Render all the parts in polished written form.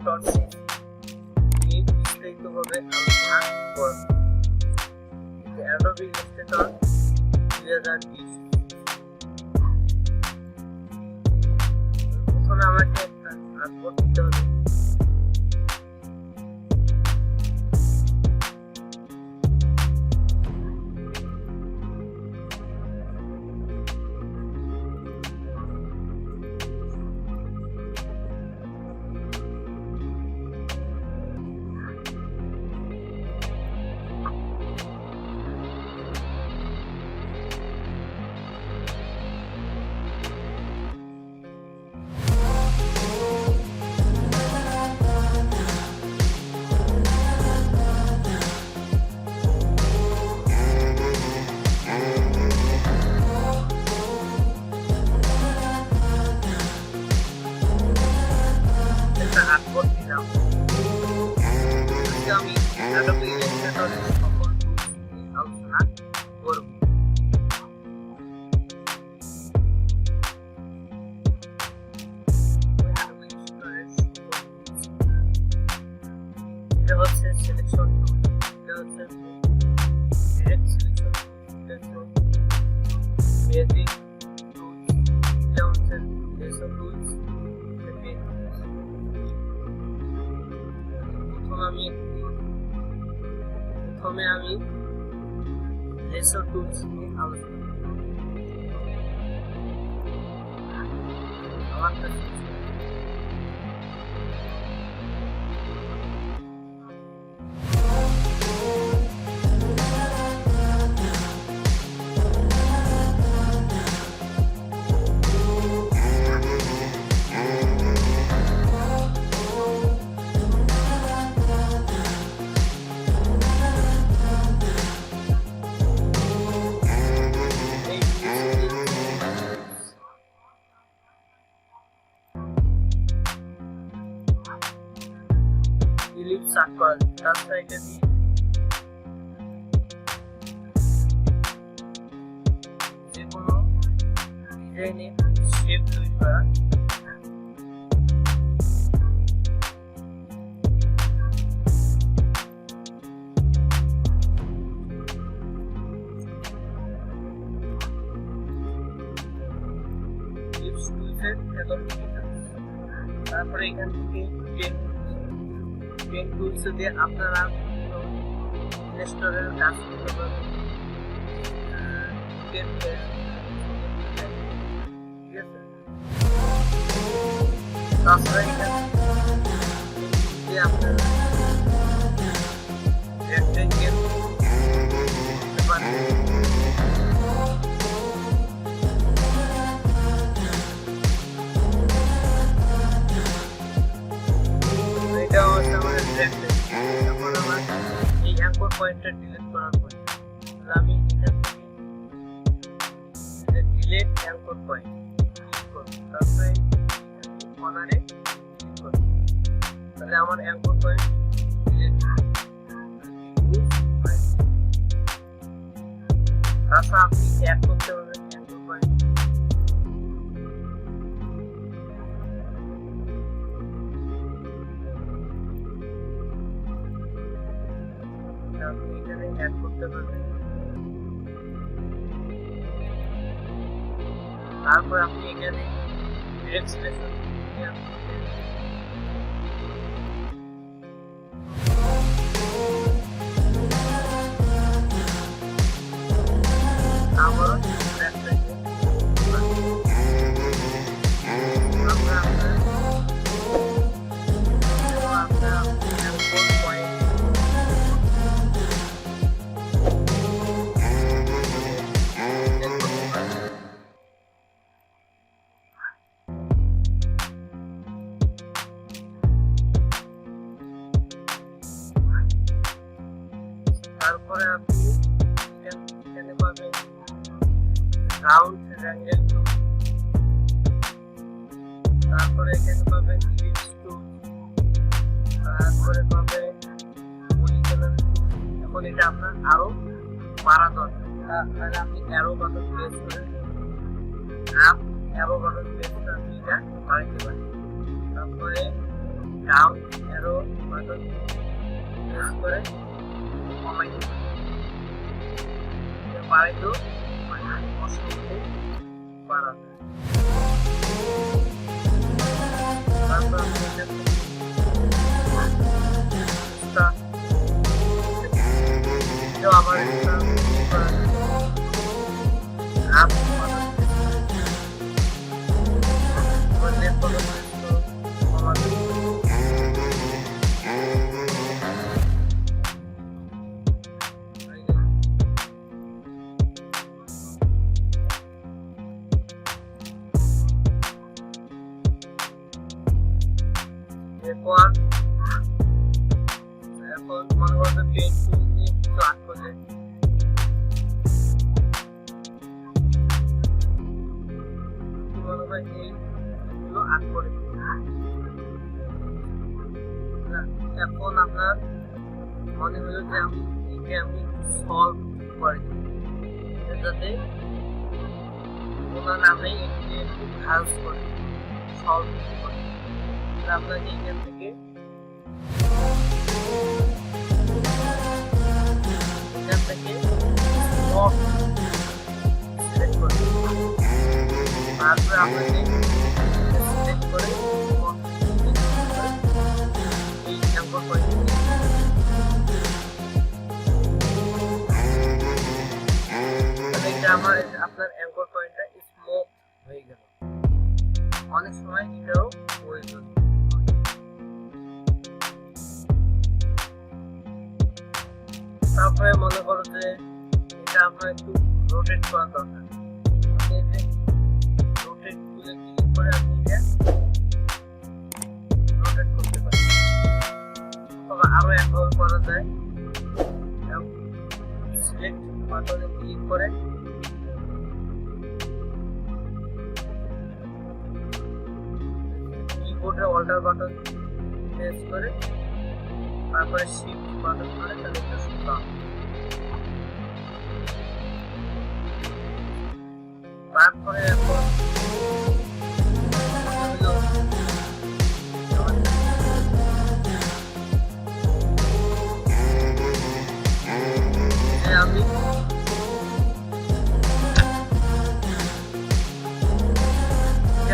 Illustrator নিয়ে বিস্তারিতভাবে আলোচনা করব। Adobe Illustrator 2020 প্রথমে আমাকে একটা আর্টবোর্ড দিতে হবে। আর্টবোর্ড দিলাম। আমি Adobe Illustrator সকল টুলস নিয়ে আলোচনা করব। এটা হচ্ছে সিলেকশন টুল, এটা হচ্ছে ডিরেক্ট সিলেকশন টুল, এটা হচ্ছে বেসিক টুল, এটা হচ্ছে লেসন টুলস। প্রথমে আমি লেসন টুলস নিয়ে আলোচনা করব। আমার কাছে ellipse circle রাস্তা এটা দিয়ে যে কোনো ডিজাইনের শেপ তৈরি করা। ellipse টুলসের তারপরে এখান থেকে পেন টুলস দিয়ে আপনারা ইলাস্ট্রেটরের কাজ করতে পারবেন। ঠিক আছে, তাছাড়া এখানে দিয়ে আপনারা রেক্টেঙ্গেল করতে পারবেন। এটা হচ্ছে আমাদের এখন আমার এই অ্যাঙ্কর পয়েন্টটা ডিলিট করার পরে আমি এখান থেকে ডিলিট অ্যাঙ্কর পয়েন্ট ক্লিক করব, তারপরে কর্নারে ক্লিক করব, তাহলে আমার অ্যাঙ্কর পয়েন্ট ডিলিট হবে। তাছাড়া আপনি অ্যাড করতে পারবেন অ্যাঙ্কর পয়েন্ট। আপনি এখানে অ্যাড করতে পারবেন। তারপর আপনি এখানে ডিরেক্ট সিলেকশন আবার তারপরে আপনি এখানে পাবেন রাউন্ড রেক্টেঙ্গেল টুল, তারপরে এখানে পাবেন ইলিপস টুল, তারপরে পাবেন পলিগন টুল। এখন এটা আপনার আরো বাড়া দরকার, তাহলে আপনি অ্যারো বাটন প্রেস করে অ্যারো বাটন প্রেস করে আপনি এটা বাড়াতে পারেন। তারপরে ডাউন করে কমাইতে পারি, বাড়াইতেও অসংখ্য বাড়াতে। তারপর আবার এখন মনে করতে পেন টুল নিয়ে কিছু আর্ট করলে মনে হয় এইগুলো আর্ট করে। এখন আপনার মনে হলো যে আমি সলভ করি যাতে ওনার নামে একটু খাস করে সলভ করে। আপনাকে এখান থেকে সিলেক্ট করতে তারপরে আপনাকে সিলেক্ট করে এই অ্যাঙ্কর পয়েন্ট আপনার অ্যাঙ্কর পয়েন্টটা স্মুথ হয়ে গেল। অনেক সময় এটাও প্রয়োজন। তারপরে মনে করো যে এটা আপনার একটু রোটেট করা দরকার, রোটেট টুলে ক্লিক করে আপনি এটা রোটেট করতে পারেন, অথবা আরো একভাবে করা যায়। সিলেক্ট বাটনে ক্লিক করে কিবোর্ডে অল্টার বাটন প্রেস করে তারপরে শিফট বাটন করে তাহলে এটা সুন্দর। তারপরে এখন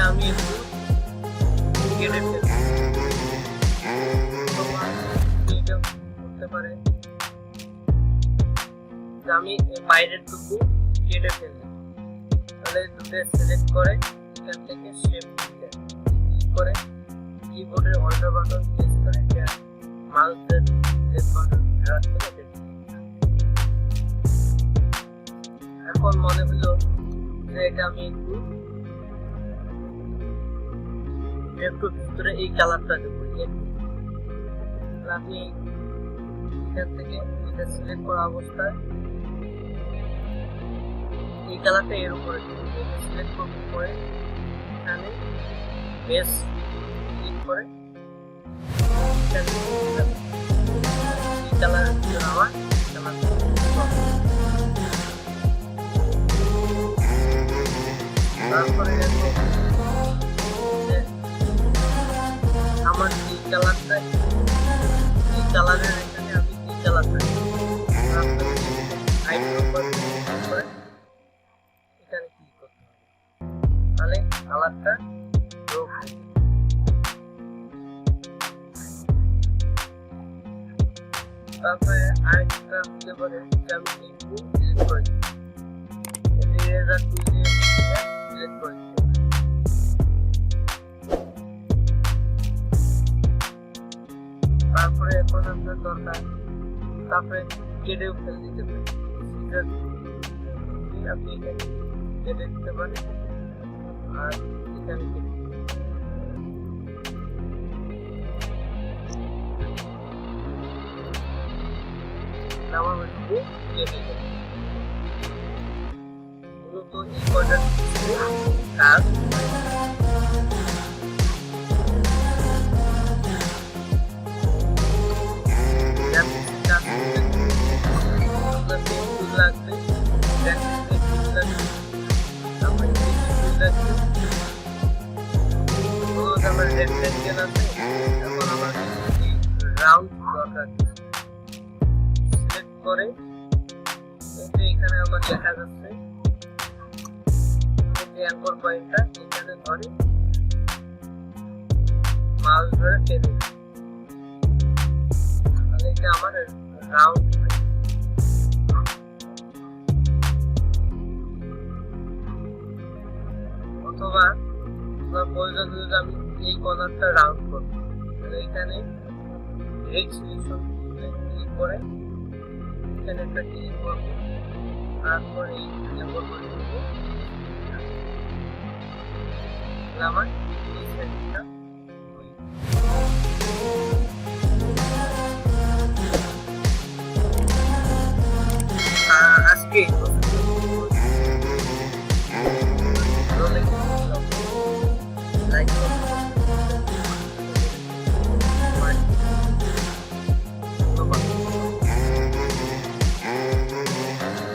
আমি একটু কেটে ফেলতে পারে আমি বাইরের টুকু কেটে ফেললাম। তাহলে দুটো সিলেক্ট করে এখান থেকে শেপ ক্লিক করে কিবোর্ডের অল্টার বাটন প্রেস করে মাউসের লেফট বাটন ড্র্যাগ করে এখন মনে হলো যে এটা আমি একটু ভিতরে এই কালারটা দেবো। আপনি এখান থেকে এটা সিলেক্ট করা অবস্থায় এই কালারটা এর উপরে সিলেক্ট করতে পরে এখানে বেস ক্লিক করে এই কালারের ভিতরে আবার তারপরে আমার এই কালারটা এই কালারের এখানে আমি এই কালারটা এখানে ক্লিক করতে হবে, তাহলে কালারটা ড্রপ হবে। তারপরে আরেকটা হতে পারে যে আমি একটু সিলেক্ট করে দিই, ইরেজার টুল দিয়ে সিলেক্ট করে দিই। তারপরে এখন আপনার দরকার তারপরে কেটেও ফেলে দিতে পারেন, আপনি এখানে কেটে দিতে পারেন আর এখানে কেটে দেবেন। মূলত এই কয়টা কাজ রেক্টেঙ্গেল আছে, এখন আমার রাউন্ড দরকার, তারপরে এই যে এখানে আমার দেখা যাচ্ছে এই অ্যাঙ্কর পয়েন্টটা এখানে ধরে মাউস ধরে টেনে তাহলে এটা আমার রাউন্ড অথবা প্রয়োজন যদি আমি এই কর্নারটা রাউন্ড করব তাহলে এখানে রেড সিলেকশন ক্লিক করে এখানে একটা ক্লিক করব তারপরে এই অ্যাঙ্কর পয়েন্ট দেব আমার এই সেটিংটা আজকে